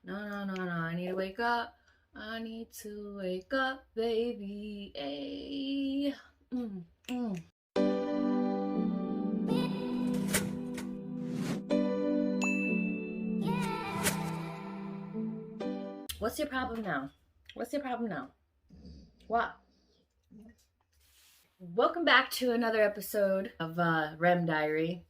No. I need to wake up. I need to wake up, baby. Ay. Mm, mm. What's your problem now? What's your problem now? What? Welcome back to another episode of REM Diary.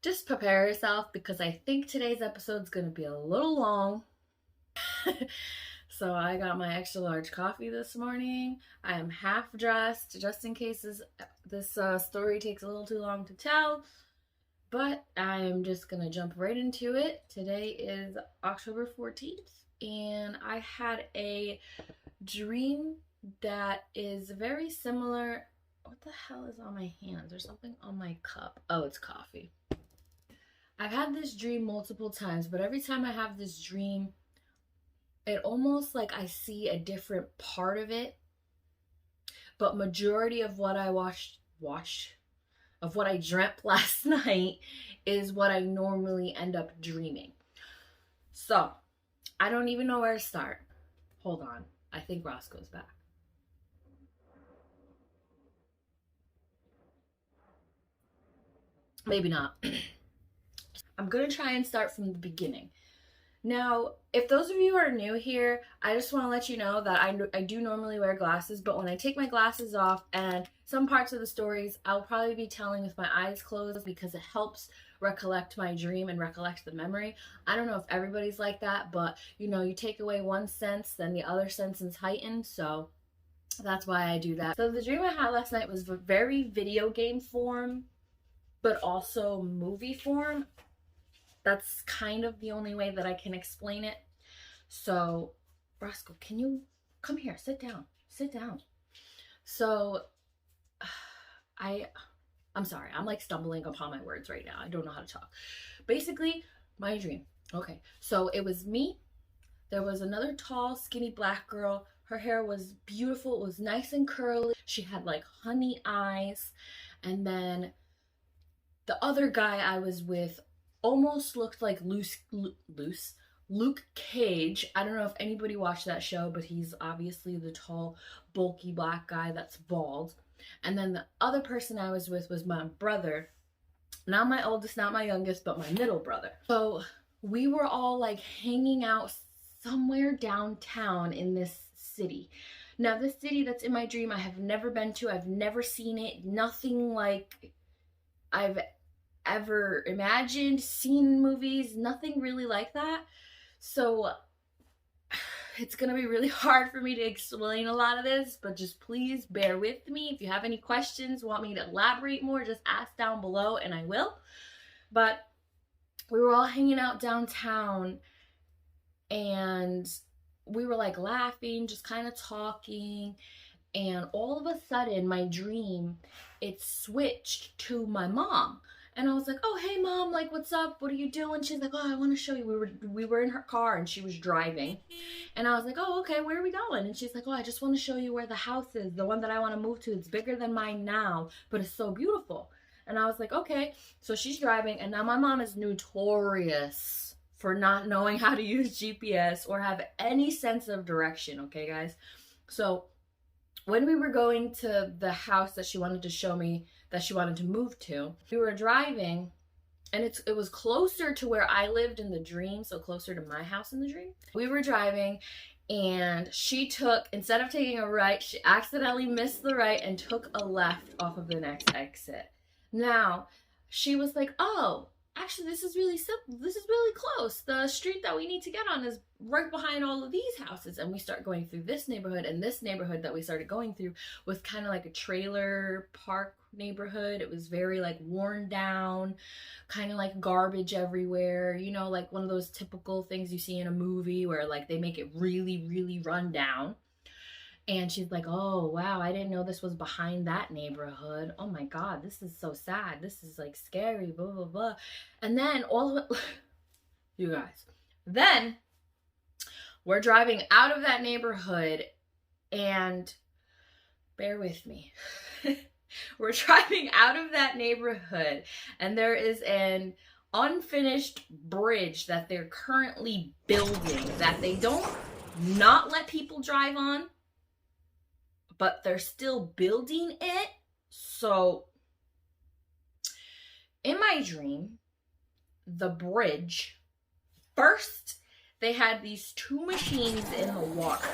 Just prepare yourself because I think today's episode is going to be a little long. So I got my extra large coffee this morning. I am half dressed just in case this story takes a little too long to tell. But I am just going to jump right into it. Today is October 14th and I had a dream that is very similar. What the hell is on my hands? There's something on my cup. Oh, it's coffee. I've had this dream multiple times, but every time I have this dream, it almost like I see a different part of it. But majority of what I of what I dreamt last night is what I normally end up dreaming. So, I don't even know where to start. Hold on. I think Roscoe's back. Maybe not. I'm going to try and start from the beginning. Now, if those of you are new here, I just want to let you know that I do normally wear glasses, but when I take my glasses off and some parts of the stories, I'll probably be telling with my eyes closed because it helps recollect my dream and recollect the memory. I don't know if everybody's like that, but you know, you take away one sense, then the other sense is heightened, so that's why I do that. So the dream I had last night was very video game form, but also movie form. That's kind of the only way that I can explain it. So, Roscoe, can you come here? Sit down. Sit down. So, I'm sorry. I'm like stumbling upon my words right now. I don't know how to talk. Basically, my dream. Okay. So, it was me. There was another tall, skinny black girl. Her hair was beautiful. It was nice and curly. She had like honey eyes. And then the other guy I was with almost looked like Luke Cage. I don't know if anybody watched that show, but he's obviously the tall, bulky black guy that's bald. And then the other person I was with was my brother. Not my oldest, not my youngest, but my middle brother. So we were all like hanging out somewhere downtown in this city. Now, this city that's in my dream, I have never been to. I've never seen it. Nothing like I've ever imagined, seen movies, nothing really like that. So it's gonna be really hard for me to explain a lot of this, but just please bear with me. If you have any questions, want me to elaborate more, just ask down below and I will. But we were all hanging out downtown and we were like laughing, just kind of talking. And all of a sudden, my dream, it switched to my mom. And I was like, oh, hey, Mom, like, what's up? What are you doing? She's like, oh, I want to show you. We were in her car and she was driving. And I was like, oh, okay, where are we going? And she's like, oh, I just want to show you where the house is, the one that I want to move to. It's bigger than mine now, but it's so beautiful. And I was like, okay. So she's driving. And now my mom is notorious for not knowing how to use GPS or have any sense of direction. Okay, guys? So when we were going to the house that she wanted to show me, that she wanted to move to, we were driving and it was closer to where I lived in the dream, so closer to my house in the dream. We were driving and she took, instead of taking a right, she accidentally missed the right and took a left off of the next exit. Now, she was like, oh, actually, this is really simple. This is really close. The street that we need to get on is right behind all of these houses. And we start going through this neighborhood, and this neighborhood that we started going through was kind of like a trailer park neighborhood. It was very like worn down, kind of like garbage everywhere, you know, like one of those typical things you see in a movie where like they make it really, really run down. And she's like, oh, wow, I didn't know this was behind that neighborhood. Oh my God, this is so sad. This is like scary, blah, blah, blah. And then all of it, you guys, then we're driving out of that neighborhood and bear with me. We're driving out of that neighborhood and there is an unfinished bridge that they're currently building that they don't not let people drive on, but they're still building it. So in my dream, the bridge, first they had these two machines in the water.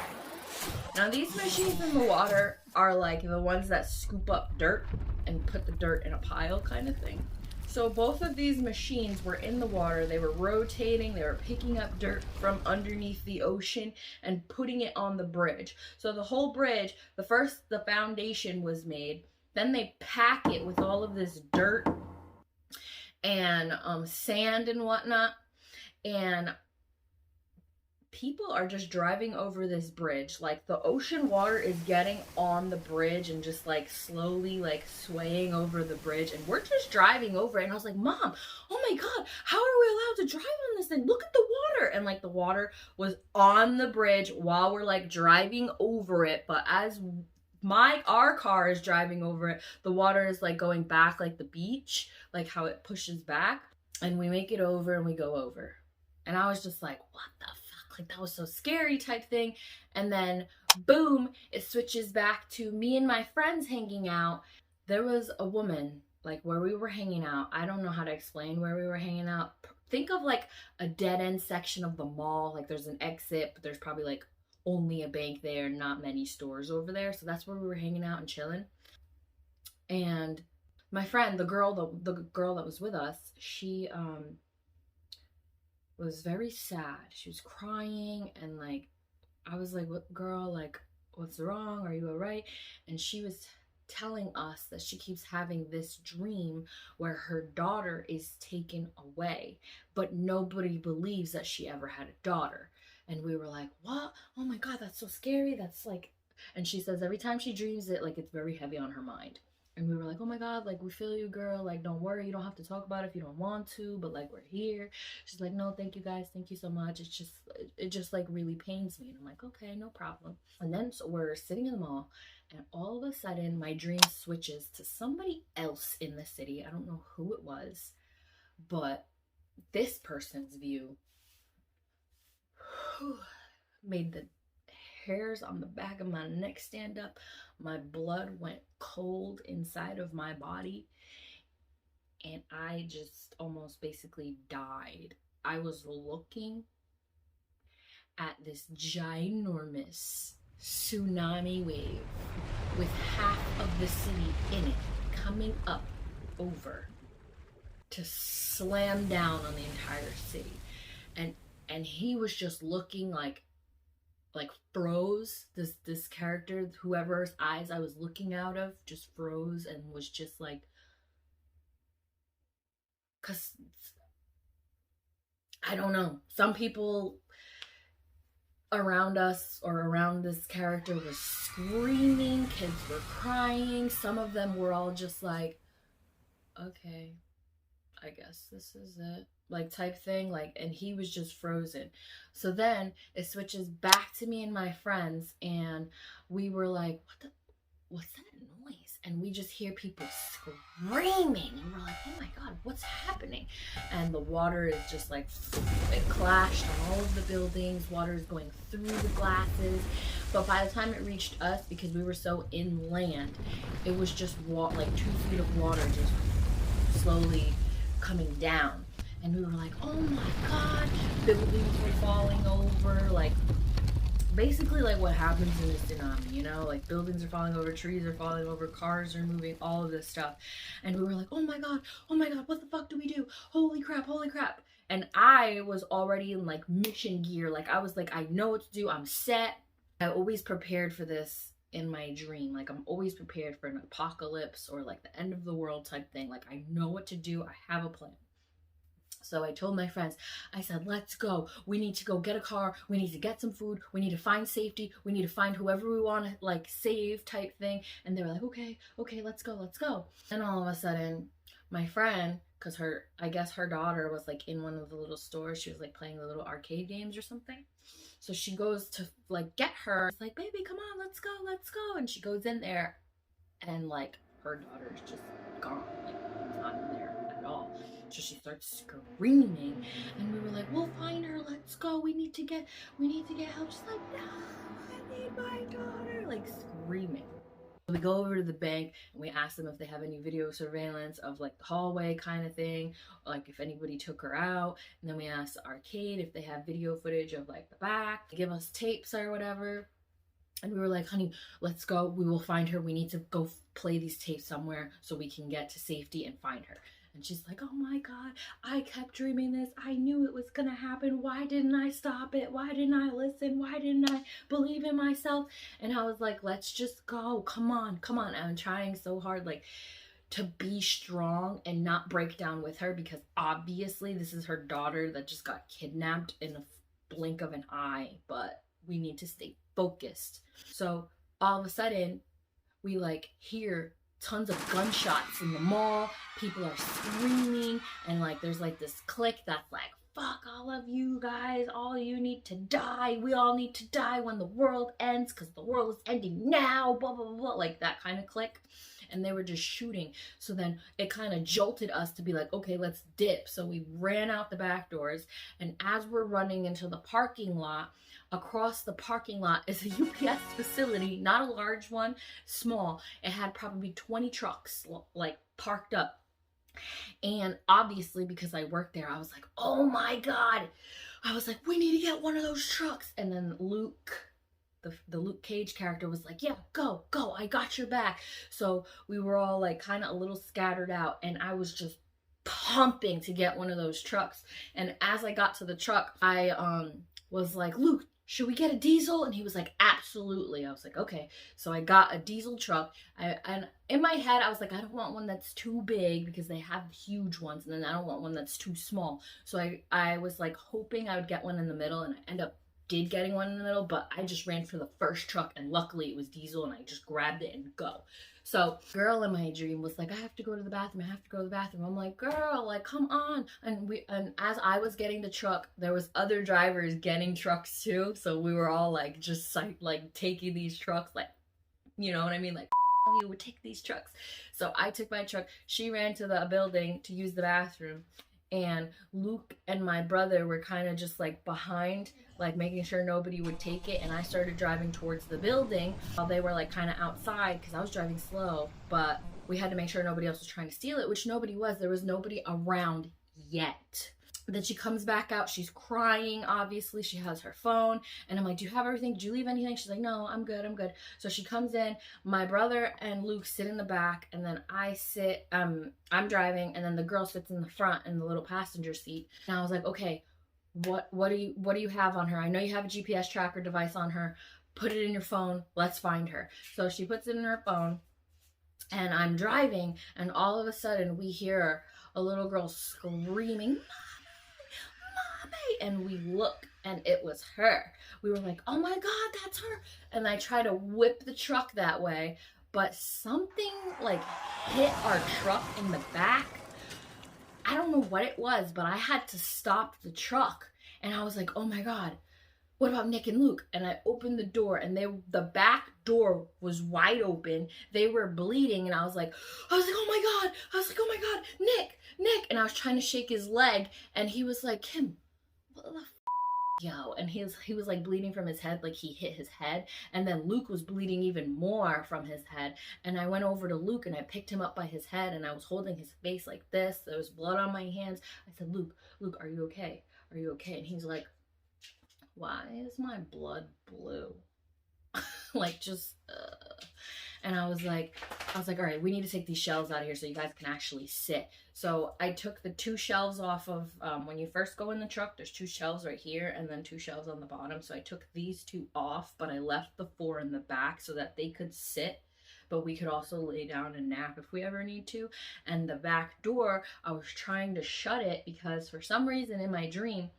Now these machines in the water are like the ones that scoop up dirt and put the dirt in a pile kind of thing. So both of these machines were in the water. They were rotating. They were picking up dirt from underneath the ocean and putting it on the bridge. So the whole bridge, the foundation was made. Then they pack it with all of this dirt and sand and whatnot. And people are just driving over this bridge. Like the ocean water is getting on the bridge and just like slowly like swaying over the bridge, and we're just driving over it. And I was like, Mom, oh my God, how are we allowed to drive on this thing? Look at the water. And like the water was on the bridge while we're like driving over it, but as our car is driving over it, the water is like going back like the beach, like how it pushes back, and we make it over and we go over. And I was just like, what the fuck? Like that was so scary type thing. And then boom, it switches back to me and my friends hanging out. There was a woman like where we were hanging out. I don't know how to explain where we were hanging out. Think of like a dead end section of the mall. Like there's an exit, but there's probably like only a bank there, not many stores over there. So that's where we were hanging out and chilling. And my friend, the girl that was with us, she was very sad. She was crying, and like I was like, "What, girl, like what's wrong? Are you all right?" And she was telling us that she keeps having this dream where her daughter is taken away, but nobody believes that she ever had a daughter. And we were like, what? Oh my God, that's so scary. That's like, and she says every time she dreams it, like it's very heavy on her mind. And we were like, oh my God, like we feel you, girl. Like, don't worry, you don't have to talk about it if you don't want to, but like we're here. She's like, no, thank you guys, thank you so much. It just like really pains me. And I'm like, okay, no problem. And then so we're sitting in the mall, and all of a sudden my dream switches to somebody else in the city. I don't know who it was, but this person's view made the hairs on the back of my neck stand up. My blood went cold inside of my body, and I just almost basically died. I was looking at this ginormous tsunami wave with half of the city in it coming up over to slam down on the entire city. And he was just looking like froze. This character, whoever's eyes I was looking out of, just froze and was just like, cause I don't know, some people around us or around this character was screaming, kids were crying, some of them were all just like, okay, I guess this is it, like type thing, like, and he was just frozen. So then it switches back to me and my friends, and we were like, what's that noise? And we just hear people screaming, and we're like, oh my God, what's happening? And the water is just like, it clashed on all of the buildings, water is going through the glasses. But by the time it reached us, because we were so inland, it was just like 2 feet of water just slowly coming down. And we were like, oh my God, buildings were falling over, like basically like what happens in a tsunami, you know, like buildings are falling over, trees are falling over, cars are moving, all of this stuff. And we were like, oh my God, what the fuck do we do? Holy crap. And I was already in like mission gear. Like I was like, I know what to do, I'm set. I always prepared for this in my dream. Like I'm always prepared for an apocalypse or like the end of the world type thing. Like I know what to do, I have a plan. So I told my friends, I said, let's go. We need to go get a car. We need to get some food. We need to find safety. We need to find whoever we want to like save type thing. And they were like, okay, let's go. And all of a sudden, my friend, because I guess her daughter was like in one of the little stores. She was like playing the little arcade games or something. So she goes to like get her. It's like, baby, come on, let's go. And she goes in there, and like her daughter is just gone. Like not in there at all. So she starts screaming, and we were like, we'll find her, let's go, we need to get help. She's like, no, I need my daughter, like screaming. We go over to the bank and we ask them if they have any video surveillance of like the hallway kind of thing, like if anybody took her out. And then we ask the arcade if they have video footage of like the back. They give us tapes or whatever. And we were like, honey, let's go. We will find her. We need to go play these tapes somewhere so we can get to safety and find her. And she's like, oh my God, I kept dreaming this. I knew it was gonna happen. Why didn't I stop it? Why didn't I listen? Why didn't I believe in myself? And I was like, let's just go. Come on, come on. I'm trying so hard, like, to be strong and not break down with her, because obviously this is her daughter that just got kidnapped in a blink of an eye, but we need to stay focused. So all of a sudden we like hear tons of gunshots in the mall. People are screaming, and like there's like this clique that's like, fuck all of you guys, all you need to die. We all need to die when the world ends, because the world is ending now, blah, blah, blah, like that kind of clique. And they were just shooting. So then it kind of jolted us to be like, okay, let's dip. So we ran out the back doors, and as we're running into the parking lot, across the parking lot is a UPS facility, not a large one, small. It had probably 20 trucks like parked up. And obviously, because I worked there, I was like, oh my God. I was like, we need to get one of those trucks. And then Luke, the Luke Cage character, was like, yeah, go, I got your back. So we were all like kind of a little scattered out, and I was just pumping to get one of those trucks. And as I got to the truck, I was like, Luke, should we get a diesel? And he was like, absolutely. I was like, okay. So I got a diesel truck. And in my head, I was like, I don't want one that's too big, because they have huge ones, and then I don't want one that's too small. So I was like hoping I would get one in the middle, and I did getting one in the middle, but I just ran for the first truck, and luckily it was diesel, and I just grabbed it and go. So girl in my dream was like, I have to go to the bathroom. I have to go to the bathroom. I'm like, girl, like, come on. And as I was getting the truck, there was other drivers getting trucks too. So we were all like, just like taking these trucks, like, you know what I mean? Like, you would take these trucks. So I took my truck. She ran to the building to use the bathroom. And Luke and my brother were kind of just like behind, like making sure nobody would take it. And I started driving towards the building while they were like kind of outside, because I was driving slow, but we had to make sure nobody else was trying to steal it, which nobody was. There was nobody around yet. Then she comes back out. She's crying, obviously. She has her phone. And I'm like, do you have everything? Did you leave anything? She's like, no, I'm good. So she comes in. My brother and Luke sit in the back. And then I sit, I'm driving. And then the girl sits in the front in the little passenger seat. And I was like, okay, what do you have on her? I know you have a GPS tracker device on her. Put it in your phone. Let's find her. So she puts it in her phone. And I'm driving. And all of a sudden, we hear a little girl screaming, and we look, and it was her. We were like, oh my God, that's her. And I tried to whip the truck that way, but something like hit our truck in the back. I don't know what it was, but I had to stop the truck. And I was like, oh my God, what about Nick and Luke? And I opened the door, and the back door was wide open. They were bleeding, and I was like, oh my God. I was like, oh my God, Nick. And I was trying to shake his leg, and he was like, Kim, what the yo? And he was like bleeding from his head, like he hit his head. And then Luke was bleeding even more from his head. And I went over to Luke, and I picked him up by his head, and I was holding his face like this. There was blood on my hands. I said, Luke, are you okay? Are you okay? And he's like, why is my blood blue? Like, just and I was like, all right, we need to take these shelves out of here so you guys can actually sit. So I took the 2 shelves off of, when you first go in the truck, there's 2 shelves right here and then 2 shelves on the bottom. So I took these 2 off, but I left the 4 in the back so that they could sit, but we could also lay down and nap if we ever need to. And the back door, I was trying to shut it because for some reason in my dream,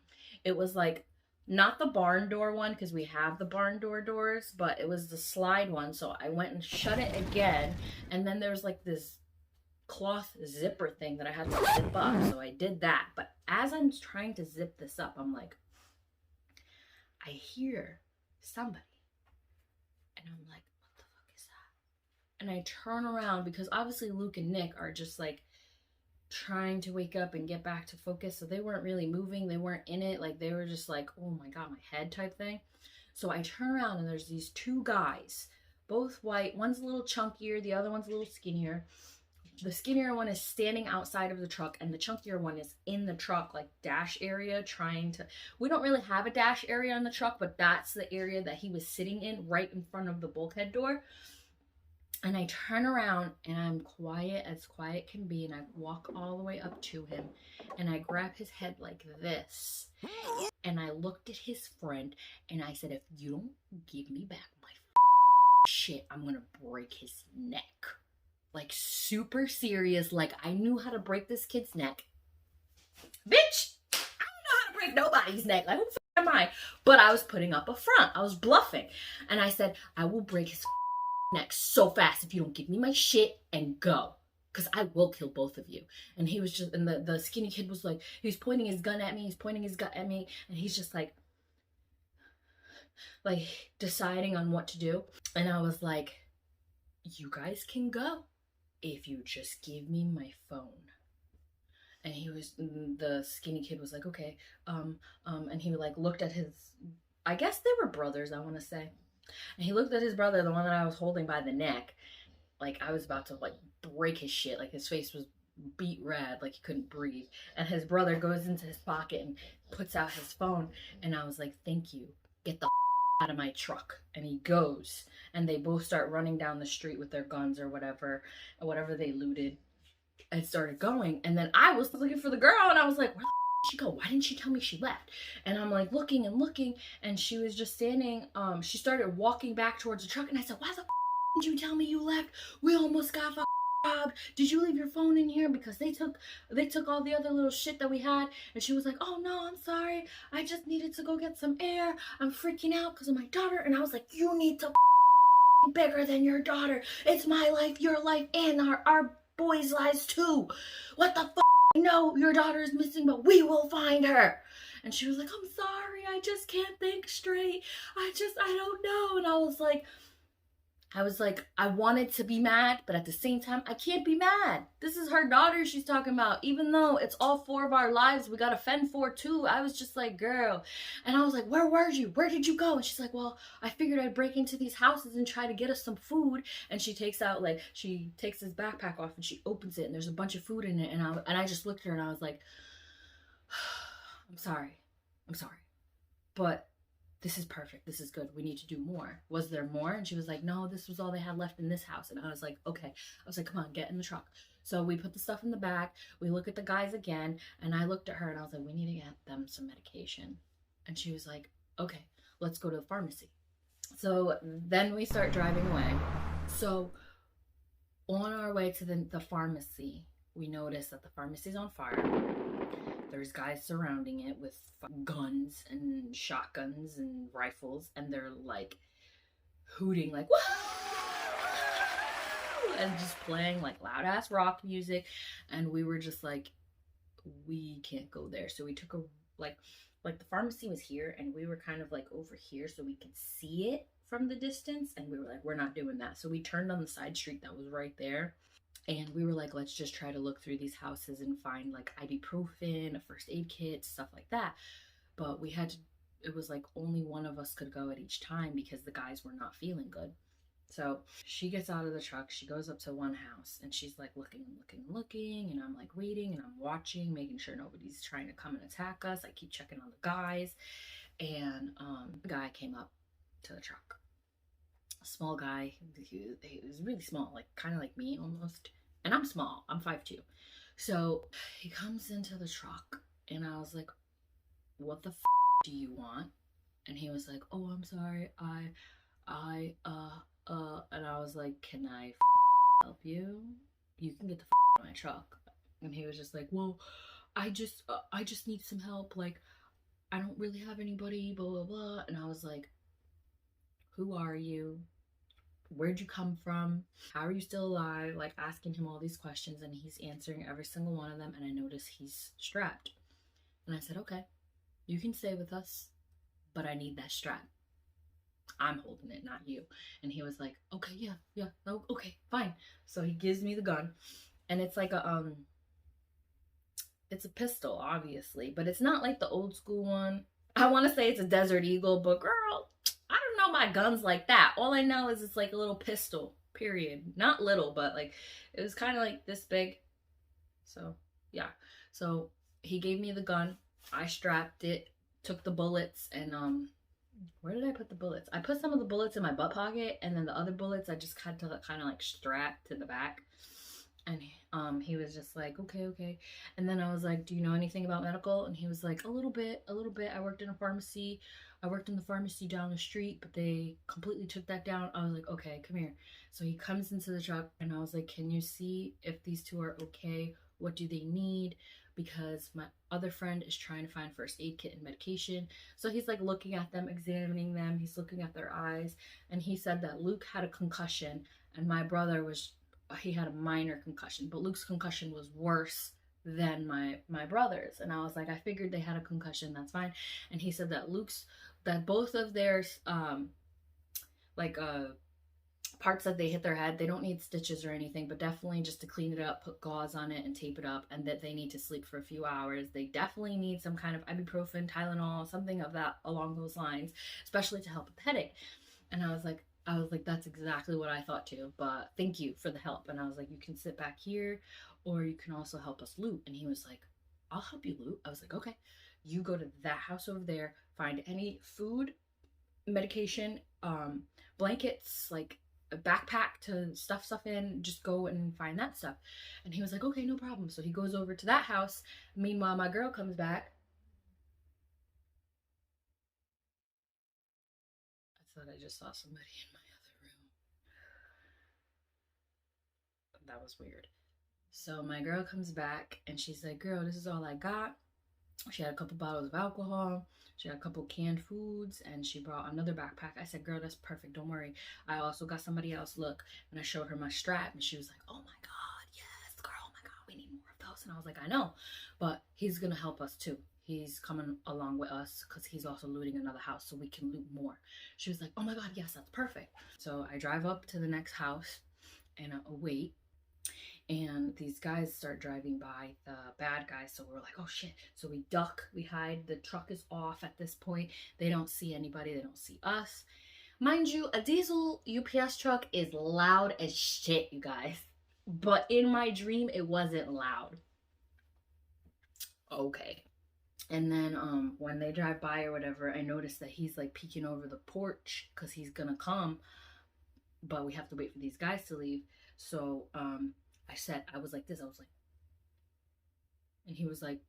it was like, not the barn door one, because we have the barn door doors, but it was the slide one. So I went and shut it again. And then there's like this cloth zipper thing that I had to zip up. So I did that. But as I'm trying to zip this up, I'm like, I hear somebody. And I'm like, what the fuck is that? And I turn around because obviously Luke and Nick are just like trying to wake up and get back to focus. So they weren't really moving. They weren't in it. Like they were just like, oh my God, my head type thing. So I turn around and there's these two guys, both white. One's a little chunkier. The other one's a little skinnier. The skinnier one is standing outside of the truck, and the chunkier one is in the truck, like dash area, trying to. We don't really have a dash area on the truck, but that's the area that he was sitting in, right in front of the bulkhead door. And I turn around and I'm quiet as quiet can be, and I walk all the way up to him and I grab his head like this. And I looked at his friend and I said, if you don't give me back my shit, I'm gonna break his neck. Like super serious, like I knew how to break this kid's neck. Bitch, I don't know how to break nobody's neck. Like who the f am I? But I was putting up a front. I was bluffing. And I said, I will break his neck so fast if you don't give me my shit and go. Because I will kill both of you. And he was just, and the skinny kid was like, he was pointing his gun at me, he's pointing his gun at me, and he's just like deciding on what to do. And I was like, you guys can go if you just give me my phone. And the skinny kid was like, okay. And he like looked at his, I guess they were brothers, I want to say. And he looked at his brother, the one that I was holding by the neck, like I was about to like break his shit. Like his face was beat red, like he couldn't breathe. And his brother goes into his pocket and puts out his phone. And I was like, thank you. Get the out of my truck. And he goes, and they both start running down the street with their guns or whatever they looted, and started going. And then I was looking for the girl, and I was like, where the did she go? Why didn't she tell me she left? And I'm like looking and looking, and she was just standing. She started walking back towards the truck, and I said, why the did you tell me you left? We almost got robbed. Did you leave your phone in here? Because they took all the other little shit that we had. And she was like, oh no, I'm sorry, I just needed to go get some air. I'm freaking out because of my daughter. And I was like, you need to bigger than your daughter. It's my life, your life, and our boys' lives too. What the no, your daughter is missing, but we will find her. And she was like, I'm sorry, I just can't think straight. I don't know. And I was like, I wanted to be mad, but at the same time, I can't be mad. This is her daughter she's talking about. Even though it's all four of our lives we gotta fend for too. I was just like, girl. And I was like, where were you? Where did you go? And she's like, well, I figured I'd break into these houses and try to get us some food. And she takes this backpack off and she opens it, and there's a bunch of food in it. And I just looked at her and I was like, I'm sorry. But this is perfect. This is good. We need to do more. Was there more? And she was like, no, this was all they had left in this house. And I was like, okay. I was like, come on, get in the truck. So we put the stuff in the back. We look at the guys again. And I looked at her and I was like, we need to get them some medication. And she was like, okay, let's go to the pharmacy. So then we start driving away. So on our way to the pharmacy, we noticed that the pharmacy's on fire. There's guys surrounding it with guns and shotguns and rifles, and they're like hooting like whoa, and just playing like loud ass rock music. And we were just like, we can't go there. So we took a like the pharmacy was here, and we were kind of like over here so we could see it from the distance, and we were like, we're not doing that. So we turned on the side street that was right there. And we were like, let's just try to look through these houses and find like ibuprofen, a first aid kit, stuff like that. But it was like only one of us could go at each time because the guys were not feeling good. So she gets out of the truck, she goes up to one house, and she's like looking, and I'm like waiting, and I'm watching, making sure nobody's trying to come and attack us. I keep checking on the guys, and the guy came up to the truck. Small guy. He was really small, like kind of like me almost. And I'm small. I'm 5'2". So he comes into the truck, and I was like, what the do you want? And he was like, oh, I'm sorry. And I was like, can I help you? You can get the out of my truck. And he was just like, well, I just need some help. Like, I don't really have anybody, blah, blah, blah. And I was like, who are you? Where'd you come from? How are you still alive? Like asking him all these questions, and he's answering every single one of them. And I noticed he's strapped. And I said, okay, you can stay with us, but I need that strap. I'm holding it, not you. And he was like, okay, yeah, no, okay, fine. So he gives me the gun, and it's like a It's a pistol, obviously, but it's not like the old school one. I want to say it's a Desert Eagle, but girl, I don't know my guns like that. All I know is it's like a little pistol, period. Not little, but like it was kind of like this big. So, yeah. So he gave me the gun. I strapped it, took the bullets, and where did I put the bullets? I put some of the bullets in my butt pocket, and then the other bullets I just had to kind of like strap to the back. And he was just like, okay, okay. And then I was like, do you know anything about medical? And he was like, a little bit, a little bit. I worked in a pharmacy. I worked in the pharmacy down the street, but they completely took that down. I was like, okay, come here. So he comes into the truck, and I was like, can you see if these two are okay? What do they need? Because my other friend is trying to find first aid kit and medication. So he's like looking at them, examining them. He's looking at their eyes. And he said that Luke had a concussion, and my brother was, he had a minor concussion, but Luke's concussion was worse than my brother's. And I was like, I figured they had a concussion, that's fine. And he said that both of their like parts that they hit their head, they don't need stitches or anything, but definitely just to clean it up, put gauze on it and tape it up, and that they need to sleep for a few hours. They definitely need some kind of ibuprofen, Tylenol, something of that along those lines, especially to help with headache. And I was like, that's exactly what I thought too, but thank you for the help. And I was like, you can sit back here, or you can also help us loot. And he was like, I'll help you loot. I was like, okay, you go to that house over there, find any food, medication, blankets, like a backpack to stuff in, just go and find that stuff. And he was like, okay, no problem. So he goes over to that house. Meanwhile, my girl comes back. I thought I just saw somebody in my other room. That was weird. So my girl comes back and she's like, girl, this is all I got. She had a couple bottles of alcohol. She had a couple canned foods, and she brought another backpack. I said, girl, that's perfect. Don't worry. I also got somebody else. Look. And I showed her my strap, and she was like, oh my God, yes, girl, oh my God, we need more of those. And I was like, I know, but he's going to help us too. He's coming along with us because he's also looting another house so we can loot more. She was like, oh my God, yes, that's perfect. So I drive up to the next house and I wait. And these guys start driving by, the bad guys. So we're like, oh shit. So we duck, we hide. The truck is off at this point. They don't see anybody. They don't see us. Mind you, a diesel UPS truck is loud as shit, you guys. But in my dream, it wasn't loud. Okay. And then when they drive by or whatever, I notice that he's like peeking over the porch because he's gonna come. But we have to wait for these guys to leave. So I was like this, and he was like,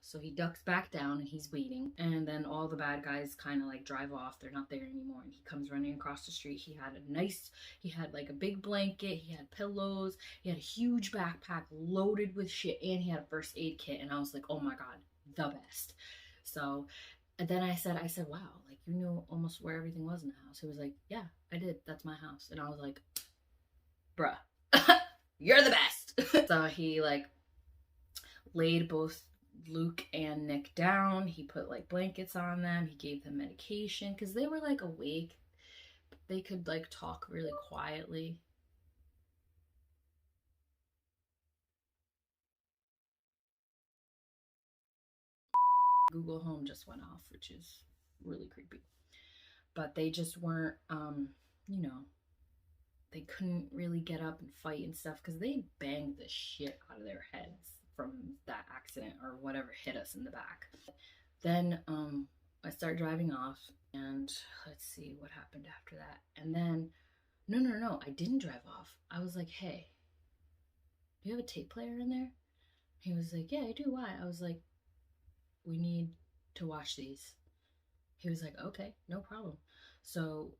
so he ducks back down and he's waiting. And then all the bad guys kind of like drive off. They're not there anymore. And he comes running across the street. He had like a big blanket. He had pillows. He had a huge backpack loaded with shit. And he had a first aid kit. And I was like, oh my God, the best. So, and then I said, wow, like you knew almost where everything was in the house. He was like, yeah, I did. That's my house. And I was like, bruh. You're the best. So he like laid both Luke and Nick down. He put like blankets on them. He gave them medication because they were like awake. They could like talk really quietly. Google Home just went off, which is really creepy. But they just weren't, you know, they couldn't really get up and fight and stuff because they banged the shit out of their heads from that accident or whatever hit us in the back. Then I start driving off, and let's see what happened after that. And then no, I didn't drive off. I was like, hey, do you have a tape player in there? He was like, yeah, I do. Why? I was like, we need to watch these. He was like, okay, no problem. So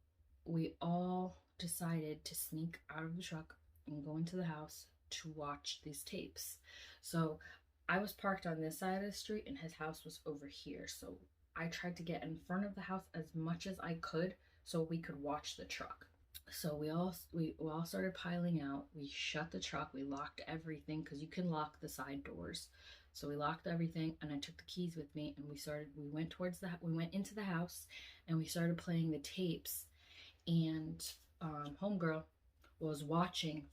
we all decided to sneak out of the truck and go into the house to watch these tapes. So I was parked on this side of the street and his house was over here. So I tried to get in front of the house as much as I could so we could watch the truck. So we all started piling out. We shut the truck. We locked everything because you can lock the side doors. So we locked everything, and I took the keys with me, and we went into the house, and we started playing the tapes. And homegirl was watching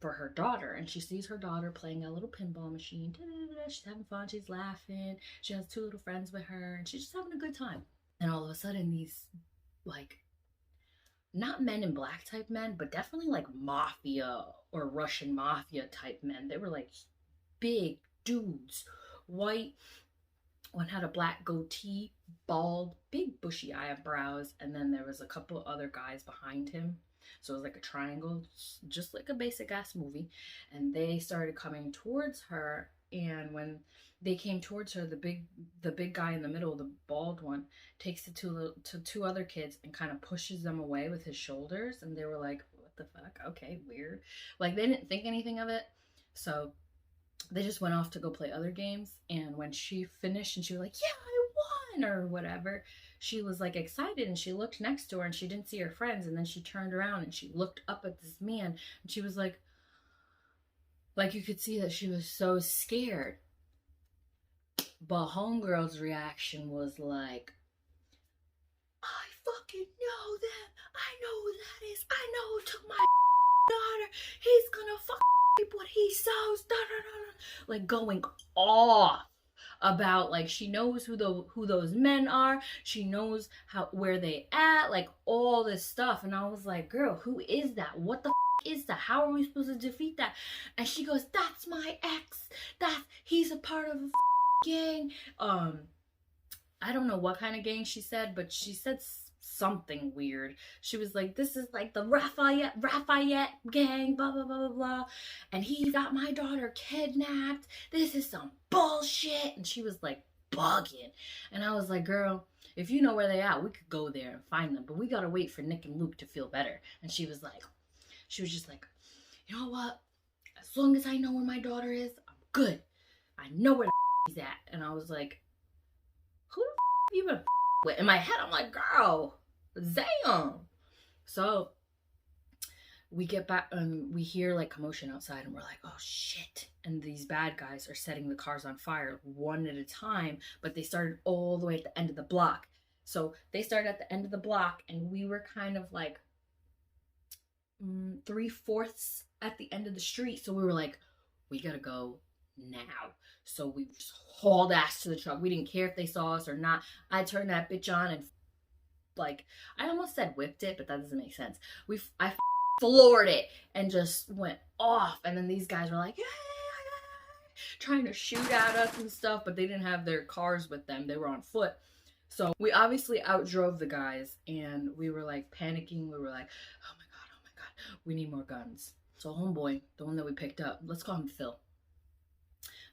for her daughter, and she sees her daughter playing a little pinball machine. She's having fun, she's laughing, she has 2 little friends with her, and she's just having a good time. And all of a sudden, these, like, not men in black type men, but definitely like mafia or Russian mafia type men. They were like big dudes, white. One had a black goatee, bald, big bushy eyebrows, and then there was a couple other guys behind him. So it was like a triangle, just like a basic ass movie. And they started coming towards her, and when they came towards her, the big guy in the middle, the bald one, takes the two other kids and kind of pushes them away with his shoulders. And they were like, what the fuck? Okay, weird. Like, they didn't think anything of it. So they just went off to go play other games. And when she finished and she was like, yeah, I won, or whatever, she was like excited, and she looked next to her and she didn't see her friends. And then she turned around and she looked up at this man, and she was like you could see that she was so scared. But homegirl's reaction was like, I fucking know them. I know who that is. I know who took my daughter. He's gonna reap what he sows. Da, da, da, da. Like, going off about, like, she knows who those men are. She knows where they at. Like, all this stuff. And I was like, girl, who is that? What the is that? How are we supposed to defeat that? And she goes, that's my ex. He's a part of a gang. I don't know what kind of gang she said, but she said something weird. She was like, this is like the Lafayette gang, blah blah blah blah blah, and he got my daughter kidnapped. This is some bullshit. And she was like bugging, and I was like, girl, if you know where they at, we could go there and find them, but we gotta wait for Nick and Luke to feel better. And she was just like, you know what, as long as I know where my daughter is, I'm good. I know where the he's at. And I was like, who the have you been with? In my head, I'm like, girl, damn. So we get back and we hear like commotion outside, and we're like, oh shit. And these bad guys are setting the cars on fire one at a time, but they started all the way at the end of the block. So they started at the end of the block, and we were kind of like 3/4 at the end of the street. So we were like, we gotta go now. So we just hauled ass to the truck. We didn't care if they saw us or not. I turned that bitch on and, like, I almost said whipped it, but that doesn't make sense. I floored it and just went off. And then these guys were like, yeah, trying to shoot at us and stuff, but they didn't have their cars with them. They were on foot. So we obviously outdrove the guys, and we were like panicking. We were like, oh my God, we need more guns. So homeboy, the one that we picked up, let's call him Phil.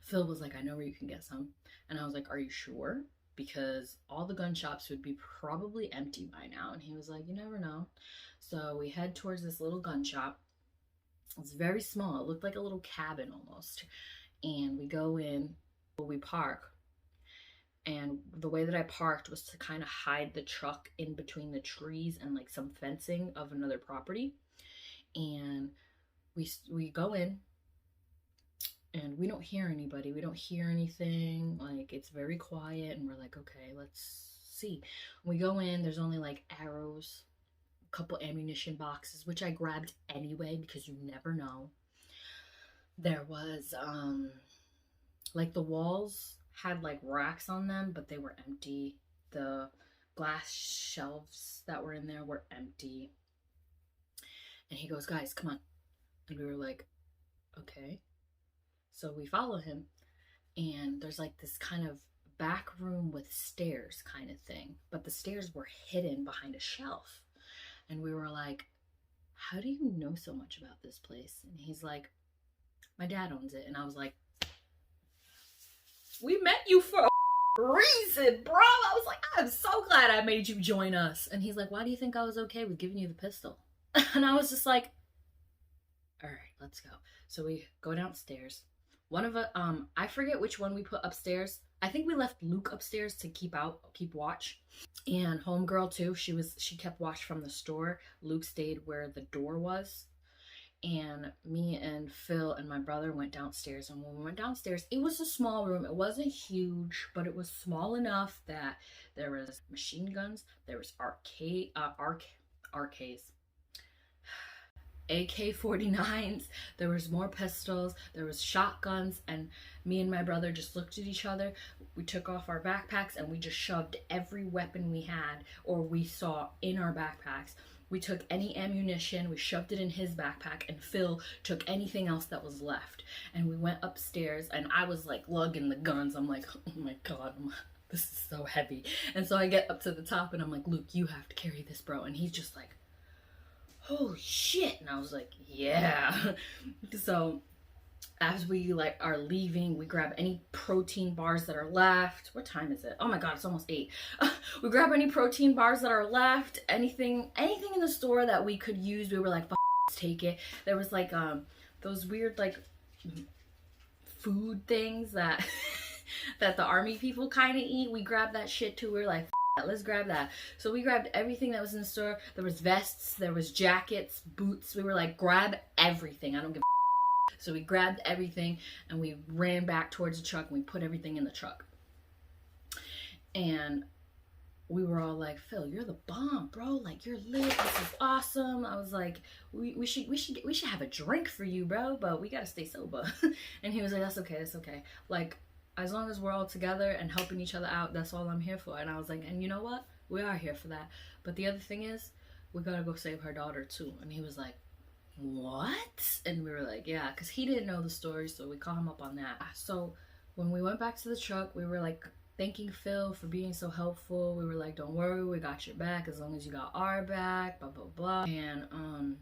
Phil was like, I know where you can get some. And I was like, are you sure? Because all the gun shops would be probably empty by now. And he was like, you never know. So we head towards this little gun shop. It's very small. It looked like a little cabin almost. And we go in, we park. And the way that I parked was to kind of hide the truck in between the trees and like some fencing of another property. And we go in. And we don't hear anybody. We don't hear anything. Like, it's very quiet. And we're like, okay, let's see. We go in. There's only like arrows, a couple ammunition boxes, which I grabbed anyway because you never know. There was, like, the walls had like racks on them, but they were empty. The glass shelves that were in there were empty. And he goes, guys, come on. And we were like, okay. So we follow him, and there's like this kind of back room with stairs kind of thing, but the stairs were hidden behind a shelf. And we were like, how do you know so much about this place? And he's like, my dad owns it. And I was like, we met you for a reason, bro. I was like, I'm so glad I made you join us. And he's like, why do you think I was okay with giving you the pistol? And I was just like, all right, let's go. So we go downstairs. One of I forget which one we put upstairs. I think we left Luke upstairs to keep watch. And homegirl too, she kept watch from the store. Luke stayed where the door was. And me and Phil and my brother went downstairs. And when we went downstairs, it was a small room. It wasn't huge, but it was small enough that there was machine guns. There was arcades. AK-49s, there was more pistols, there was shotguns, and me and my brother just looked at each other. We took off our backpacks and we just shoved every weapon we had or we saw in our backpacks. We took any ammunition, we shoved it in his backpack, and Phil took anything else that was left. And we went upstairs, and I was like lugging the guns. I'm like, oh my God, this is so heavy. And so I get up to the top and I'm like, Luke, you have to carry this, bro. And he's just like, holy shit. And I was like, yeah. So as we like are leaving, we grab any protein bars that are left. What time is it? Oh my God, it's almost 8. We grab any protein bars that are left, anything in the store that we could use. We were like, let's take it. There was like those weird like food things that that the army people kind of eat. We grabbed that shit too. We were like, let's grab that. So we grabbed everything that was in the store. There was vests, there was jackets, boots. We were like, grab everything. I don't give a. So we grabbed everything and we ran back towards the truck and we put everything in the truck. And we were all like, Phil, you're the bomb, bro. Like, you're lit. This is awesome. I was like, we should have a drink for you, bro, but we gotta stay sober. And he was like, that's okay, that's okay. Like, as long as we're all together and helping each other out, that's all I'm here for. And I was like, and you know what? We are here for that. But the other thing is, we gotta go save her daughter too. And he was like, what? And we were like, yeah, because he didn't know the story, so we called him up on that. So when we went back to the truck, we were like thanking Phil for being so helpful. We were like, don't worry, we got your back as long as you got our back, blah blah blah. And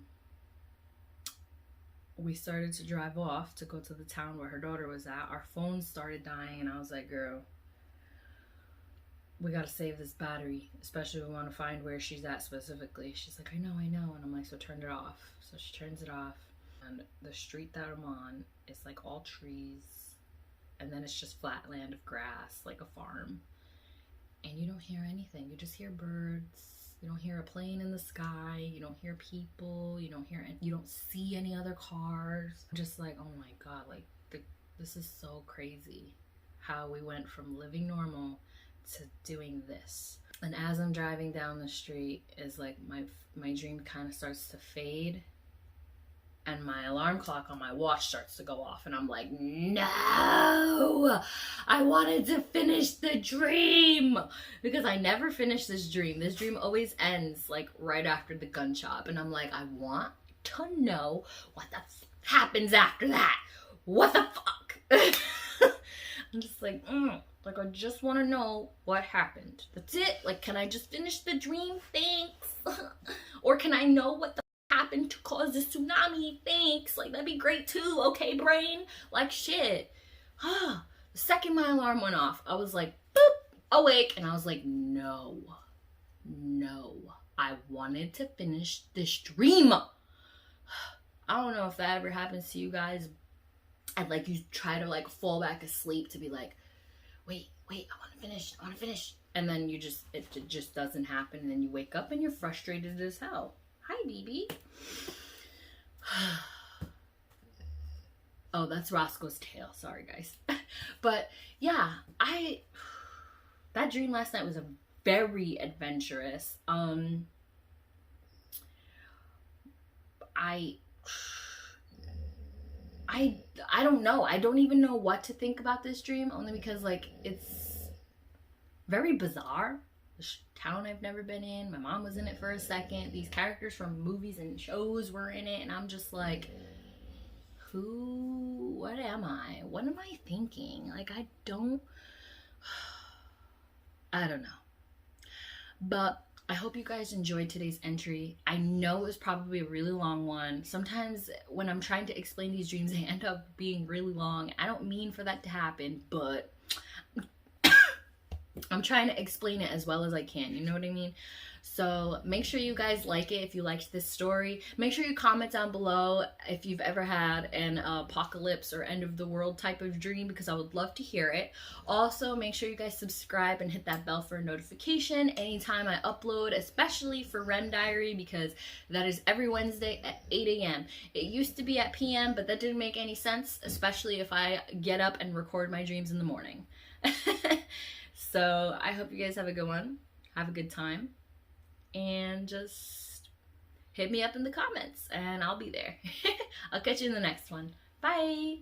we started to drive off to go to the town where her daughter was at. Our phone started dying, and I was like, girl, we gotta save this battery, especially if we want to find where she's at specifically. She's like, I know. And I'm like, so turn it off. So she turns it off, and the street that I'm on is like all trees, and then it's just flat land of grass, like a farm. And you don't hear anything. You just hear birds. You don't hear a plane in the sky. You don't hear people. You don't see any other cars. I'm just like, oh my God, like this is so crazy how we went from living normal to doing this. And as I'm driving down the street, is like my dream kind of starts to fade, and my alarm clock on my watch starts to go off, and I'm like, no, I wanted to finish the dream, because I never finish this dream. This dream always ends like right after the gun shop, and I'm like, I want to know what the happens after that. What the fuck? I'm just like, like, I just want to know what happened. That's it. Like, can I just finish the dream? Thanks. Or can I know what the happened to cause the tsunami? Thanks. Like, that'd be great too. Okay, brain? Like, shit. The second my alarm went off, I was like, boop, awake. And I was like, no. I wanted to finish this dream. I don't know if that ever happens to you guys. And like, you try to like fall back asleep to be like, wait, I want to finish. And then it just doesn't happen. And then you wake up and you're frustrated as hell. Hi, BB. Oh, that's Roscoe's tail. Sorry, guys. But yeah, that dream last night was a very adventurous. I don't know. I don't even know what to think about this dream, only because like it's very bizarre. This town I've never been in. My mom was in it for a second. These characters from movies and shows were in it, and I'm just like, what am I? What am I thinking? Like, I don't know. But I hope you guys enjoyed today's entry. I know it was probably a really long one. Sometimes when I'm trying to explain these dreams, they end up being really long. I don't mean for that to happen, but I'm trying to explain it as well as I can. You know what I mean? So make sure you guys like it if you liked this story. Make sure you comment down below if you've ever had an apocalypse or end of the world type of dream, because I would love to hear it. Also, make sure you guys subscribe and hit that bell for a notification anytime I upload, especially for REM Diary, because that is every Wednesday at 8 a.m. It used to be at p.m., but that didn't make any sense, especially if I get up and record my dreams in the morning. So I hope you guys have a good one. Have a good time. And just hit me up in the comments and I'll be there. I'll catch you in the next one. Bye!